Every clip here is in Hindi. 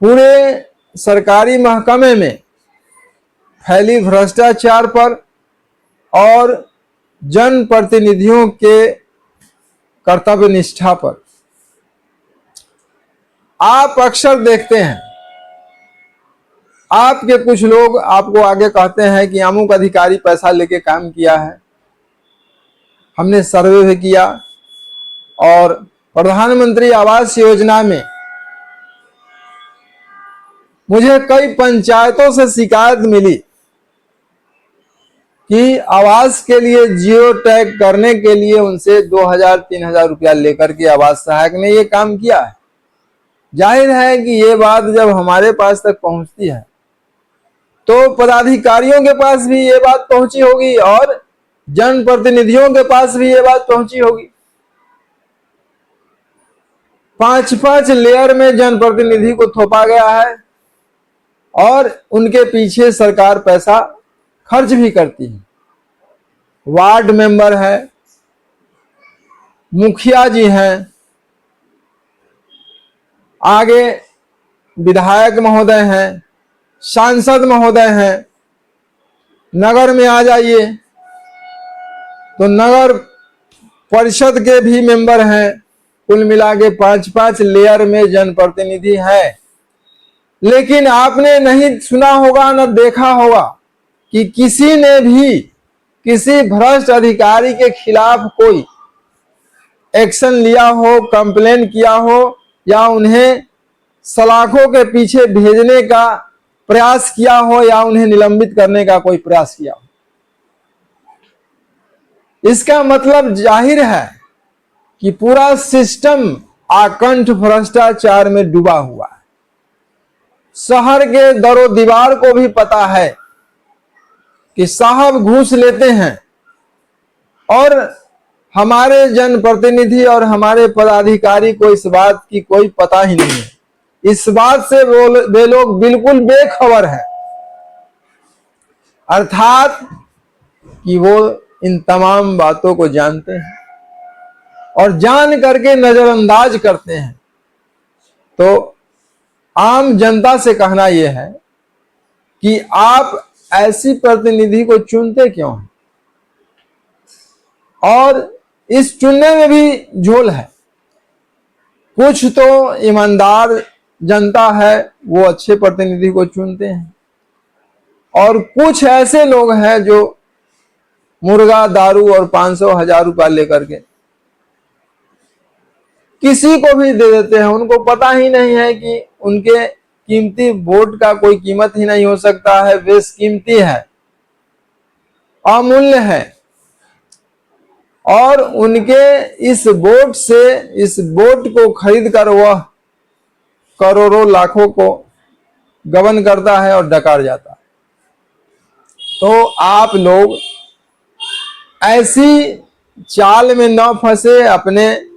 पूरे सरकारी महकमे में फैली भ्रष्टाचार पर और जनप्रतिनिधियों के कर्तव्य निष्ठा पर। आप अक्सर देखते हैं, आपके कुछ लोग आपको आगे कहते हैं कि अमुक अधिकारी पैसा लेके काम किया है, हमने सर्वे भी किया और प्रधानमंत्री आवास योजना में मुझे कई पंचायतों से शिकायत मिली कि आवास के लिए जियो टैग करने के लिए उनसे 2000-3000 रुपया लेकर के आवास सहायक ने ये काम किया है। जाहिर है कि ये बात जब हमारे पास तक पहुंचती है तो पदाधिकारियों के पास भी ये बात पहुंची होगी और जनप्रतिनिधियों के पास भी ये बात पहुंची होगी। 5-5 लेयर में जनप्रतिनिधि को थोपा गया है और उनके पीछे सरकार पैसा खर्च भी करती है। वार्ड मेंबर है, मुखिया जी हैं, आगे विधायक महोदय हैं, सांसद महोदय हैं। नगर में आ जाइए तो नगर परिषद के भी मेंबर हैं। कुल मिला के 5-5 लेयर में जनप्रतिनिधि है। लेकिन आपने नहीं सुना होगा न देखा होगा कि किसी ने भी किसी भ्रष्ट अधिकारी के खिलाफ कोई एक्शन लिया हो, कंप्लेन किया हो या उन्हें सलाखों के पीछे भेजने का प्रयास किया हो या उन्हें निलंबित करने का कोई प्रयास किया हो। इसका मतलब जाहिर है कि पूरा सिस्टम आकंठ भ्रष्टाचार में डूबा हुआ है। शहर के दरो दीवार को भी पता है कि साहब घूस लेते हैं और हमारे जनप्रतिनिधि और हमारे पदाधिकारी को इस बात की कोई पता ही नहीं है। इस बात से वे लोग बिल्कुल बेखबर है, अर्थात कि वो इन तमाम बातों को जानते हैं और जान करके नजरअंदाज करते हैं। तो आम जनता से कहना यह है कि आप ऐसी प्रतिनिधि को चुनते क्यों हैं और इस चुनने में भी झोल है। कुछ तो ईमानदार जनता है, वो अच्छे प्रतिनिधि को चुनते हैं और कुछ ऐसे लोग हैं जो मुर्गा, दारू और 500-1000 रुपया लेकर के किसी को भी दे देते हैं। उनको पता ही नहीं है कि उनके कीमती वोट का कोई कीमत ही नहीं हो सकता है, बेशकीमती है, अमूल्य है और उनके इस वोट से, इस वोट को खरीद कर वह करोड़ों लाखों को गबन करता है और डकार जाता है। तो आप लोग ऐसी चाल में न फंसे, अपने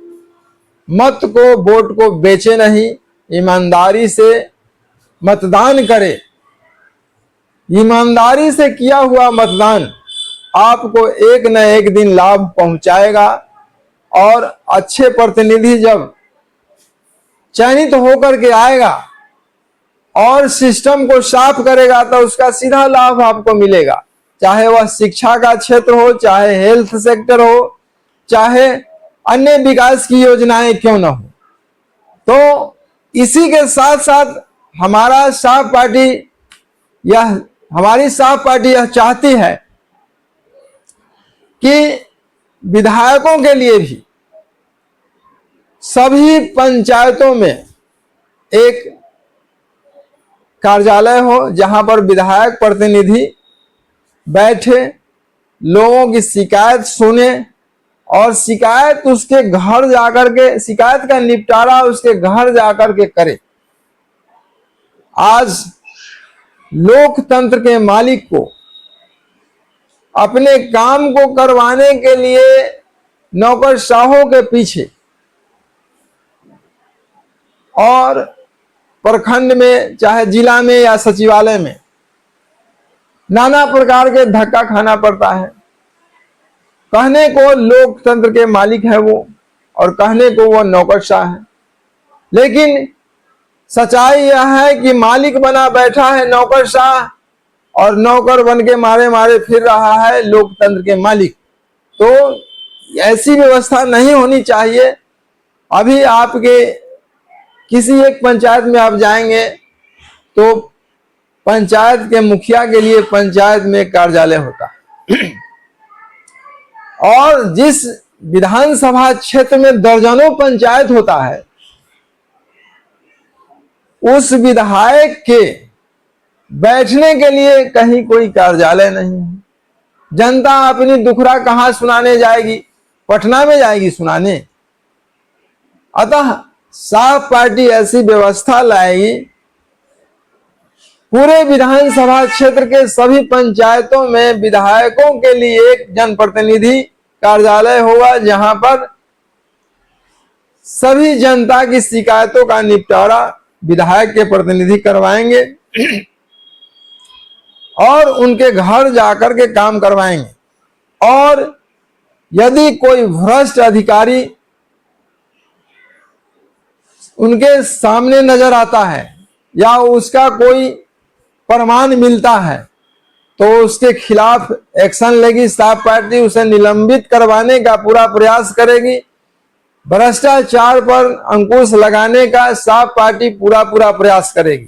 मत को, वोट को बेचे नहीं, ईमानदारी से मतदान करें। ईमानदारी से किया हुआ मतदान आपको एक न एक दिन लाभ पहुंचाएगा और अच्छे प्रतिनिधि जब चयनित होकर के आएगा और सिस्टम को साफ करेगा तो उसका सीधा लाभ आपको मिलेगा, चाहे वह शिक्षा का क्षेत्र हो, चाहे हेल्थ सेक्टर हो, चाहे अन्य विकास की योजनाएं क्यों न हो। तो इसी के साथ साथ हमारी साफ पार्टी यह चाहती है कि विधायकों के लिए भी सभी पंचायतों में एक कार्यालय हो जहां पर विधायक प्रतिनिधि बैठे, लोगों की शिकायत सुने और शिकायत उसके घर जाकर के, शिकायत का निपटारा उसके घर जाकर के करे। आज लोकतंत्र के मालिक को अपने काम को करवाने के लिए नौकरशाहों के पीछे और प्रखंड में, चाहे जिला में या सचिवालय में, नाना प्रकार के धक्का खाना पड़ता है। कहने को लोकतंत्र के मालिक है वो और कहने को वो नौकरशाह है, लेकिन सच्चाई यह है कि मालिक बना बैठा है नौकरशाह और नौकर बन के मारे मारे फिर रहा है लोकतंत्र के मालिक। तो ऐसी व्यवस्था नहीं होनी चाहिए। अभी आपके किसी एक पंचायत में आप जाएंगे तो पंचायत के मुखिया के लिए पंचायत में कार्यालय होता है और जिस विधानसभा क्षेत्र में दर्जनों पंचायत होता है उस विधायक के बैठने के लिए कहीं कोई कार्यालय नहीं है। जनता अपनी दुखड़ा कहां सुनाने जाएगी? पटना में जाएगी सुनाने। अतः साफ पार्टी ऐसी व्यवस्था लाएगी, पूरे विधानसभा क्षेत्र के सभी पंचायतों में विधायकों के लिए एक जनप्रतिनिधि कार्यालय होगा, जहां पर सभी जनता की शिकायतों का निपटारा विधायक के प्रतिनिधि करवाएंगे और उनके घर जाकर के काम करवाएंगे। और यदि कोई भ्रष्ट अधिकारी उनके सामने नजर आता है या उसका कोई प्रमाण मिलता है तो उसके खिलाफ एक्शन लेगी साफ पार्टी, उसे निलंबित करवाने का पूरा प्रयास करेगी। भ्रष्टाचार पर अंकुश लगाने का साफ पार्टी पूरा प्रयास करेगी।